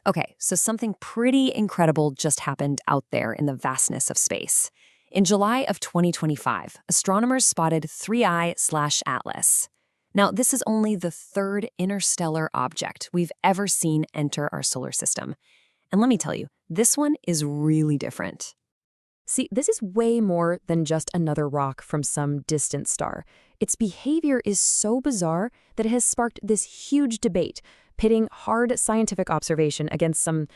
Okay, so something pretty incredible just happened out there in the vastness of space. In July of 2025, astronomers spotted 3I/Atlas. Now, this is only the third interstellar object we've ever seen enter our solar system. And let me tell you, this one is really different. See, this is way more than just another rock from some distant star. Its behavior is so bizarre that it has sparked this huge debate, pitting hard scientific observation against some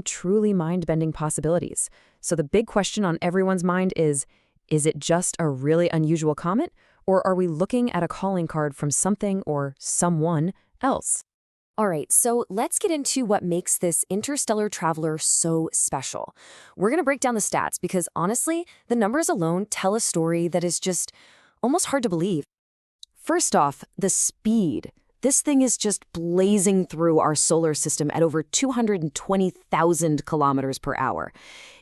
truly mind-bending possibilities. So the big question on everyone's mind is it just a really unusual comet, or are we looking at a calling card from something or someone else? All right, so let's get into what makes this interstellar traveler so special. We're going to break down the stats because honestly, the numbers alone tell a story that is just almost hard to believe. First off, the speed. This thing is just blazing through our solar system at over 220,000 kilometers per hour.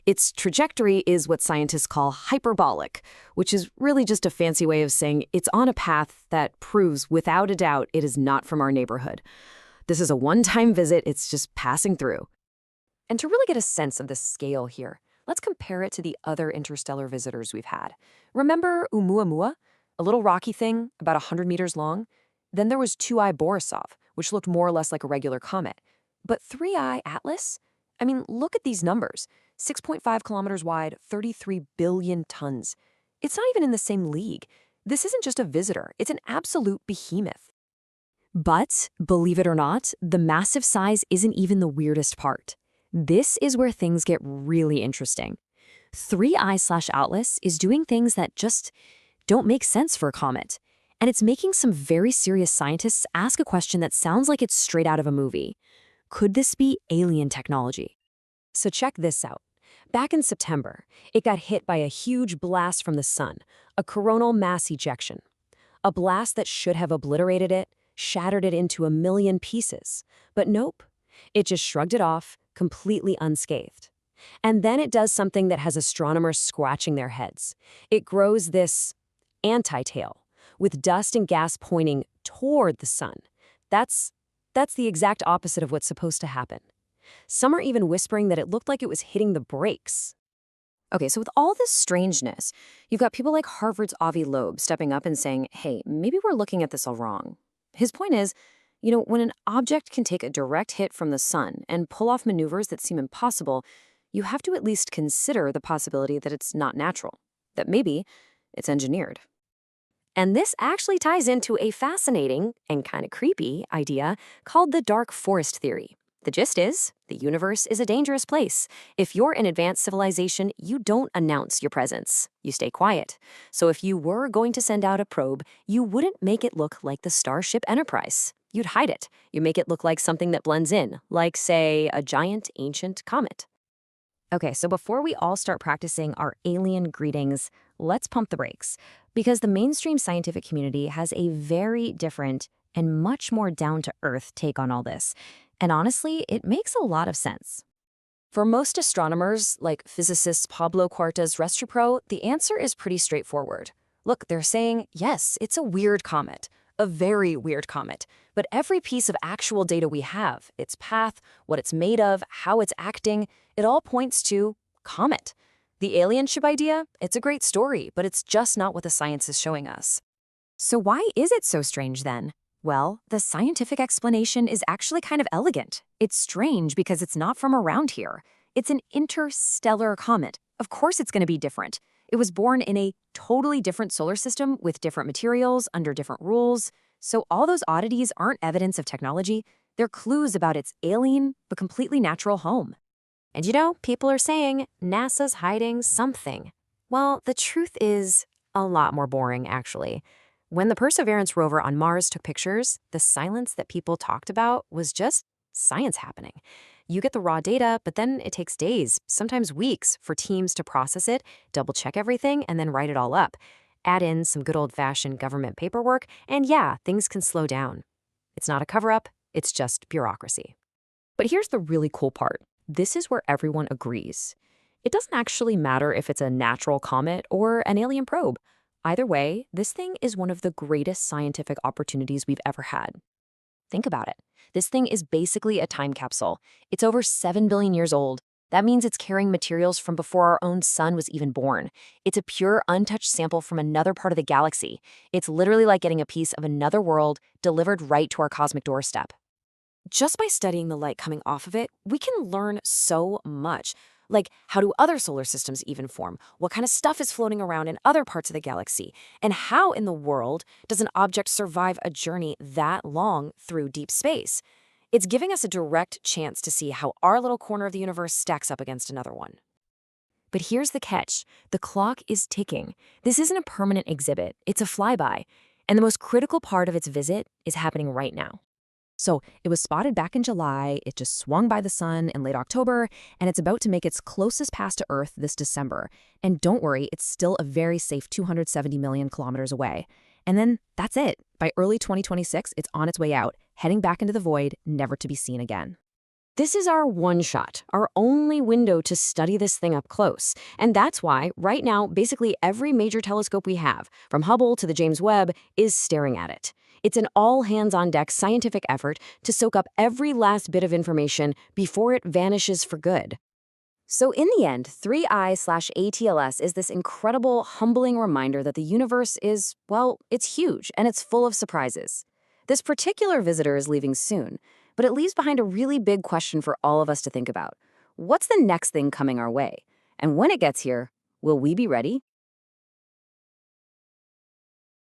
Its trajectory is what scientists call hyperbolic, which is really just a fancy way of saying it's on a path that proves without a doubt it is not from our neighborhood. This is a one-time visit, it's just passing through. And to really get a sense of the scale here, let's compare it to the other interstellar visitors we've had. Remember Oumuamua, a little rocky thing about 100 meters long? Then there was 2I Borisov, which looked more or less like a regular comet. But 3I/Atlas? I mean, look at these numbers. 6.5 kilometers wide, 33 billion tons. It's not even in the same league. This isn't just a visitor, it's an absolute behemoth. But, believe it or not, the massive size isn't even the weirdest part. This is where things get really interesting. 3I/Atlas is doing things that just don't make sense for a comet. And it's making some very serious scientists ask a question that sounds like it's straight out of a movie. Could this be alien technology? So check this out. Back in September, it got hit by a huge blast from the sun, a coronal mass ejection. A blast that should have obliterated it, shattered it into a million pieces. But nope, it just shrugged it off, completely unscathed. And then it does something that has astronomers scratching their heads. It grows this anti-tail, with dust and gas pointing toward the sun. That's the exact opposite of what's supposed to happen. Some are even whispering that it looked like it was hitting the brakes. Okay, so with all this strangeness, you've got people like Harvard's Avi Loeb stepping up and saying, hey, maybe we're looking at this all wrong. His point is, when an object can take a direct hit from the sun and pull off maneuvers that seem impossible, you have to at least consider the possibility that it's not natural, that maybe it's engineered. And this actually ties into a fascinating and kind of creepy idea called the dark forest theory. The gist is, the universe is a dangerous place. If you're an advanced civilization, you don't announce your presence. You stay quiet. So if you were going to send out a probe, you wouldn't make it look like the Starship Enterprise. You'd hide it. You make it look like something that blends in, like, say, a giant ancient comet. Okay, so before we all start practicing our alien greetings, let's pump the brakes. Because the mainstream scientific community has a very different and much more down-to-earth take on all this. And honestly, it makes a lot of sense. For most astronomers, like physicist Pablo Cuarta's Restropro, the answer is pretty straightforward. Look, they're saying, yes, it's a weird comet, a very weird comet, but every piece of actual data we have, its path, what it's made of, how it's acting, it all points to comet. The alien ship idea, it's a great story, but it's just not what the science is showing us. So why is it so strange then? Well, the scientific explanation is actually kind of elegant. It's strange because it's not from around here. It's an interstellar comet. Of course it's going to be different. It was born in a totally different solar system with different materials, under different rules. So all those oddities aren't evidence of technology. They're clues about its alien but completely natural home. And people are saying NASA's hiding something. Well, the truth is a lot more boring, actually. When the Perseverance rover on Mars took pictures, the silence that people talked about was just science happening. You get the raw data, but then it takes days, sometimes weeks, for teams to process it, double-check everything, and then write it all up. Add in some good old-fashioned government paperwork, and yeah, things can slow down. It's not a cover-up, it's just bureaucracy. But here's the really cool part. This is where everyone agrees. It doesn't actually matter if it's a natural comet or an alien probe. Either way, this thing is one of the greatest scientific opportunities we've ever had. Think about it. This thing is basically a time capsule. It's over 7 billion years old. That means it's carrying materials from before our own sun was even born. It's a pure, untouched sample from another part of the galaxy. It's literally like getting a piece of another world delivered right to our cosmic doorstep. Just by studying the light coming off of it, we can learn so much. Like, how do other solar systems even form? What kind of stuff is floating around in other parts of the galaxy? And how in the world does an object survive a journey that long through deep space? It's giving us a direct chance to see how our little corner of the universe stacks up against another one. But here's the catch. The clock is ticking. This isn't a permanent exhibit. It's a flyby. And the most critical part of its visit is happening right now. So it was spotted back in July, it just swung by the sun in late October, and it's about to make its closest pass to Earth this December. And don't worry, it's still a very safe 270 million kilometers away. And then that's it. By early 2026, it's on its way out, heading back into the void, never to be seen again. This is our one shot, our only window to study this thing up close. And that's why, right now, basically every major telescope we have, from Hubble to the James Webb, is staring at it. It's an all-hands-on-deck scientific effort to soak up every last bit of information before it vanishes for good. So in the end, 3I/ATLS is this incredible, humbling reminder that the universe is, well, it's huge and it's full of surprises. This particular visitor is leaving soon, but it leaves behind a really big question for all of us to think about. What's the next thing coming our way? And when it gets here, will we be ready?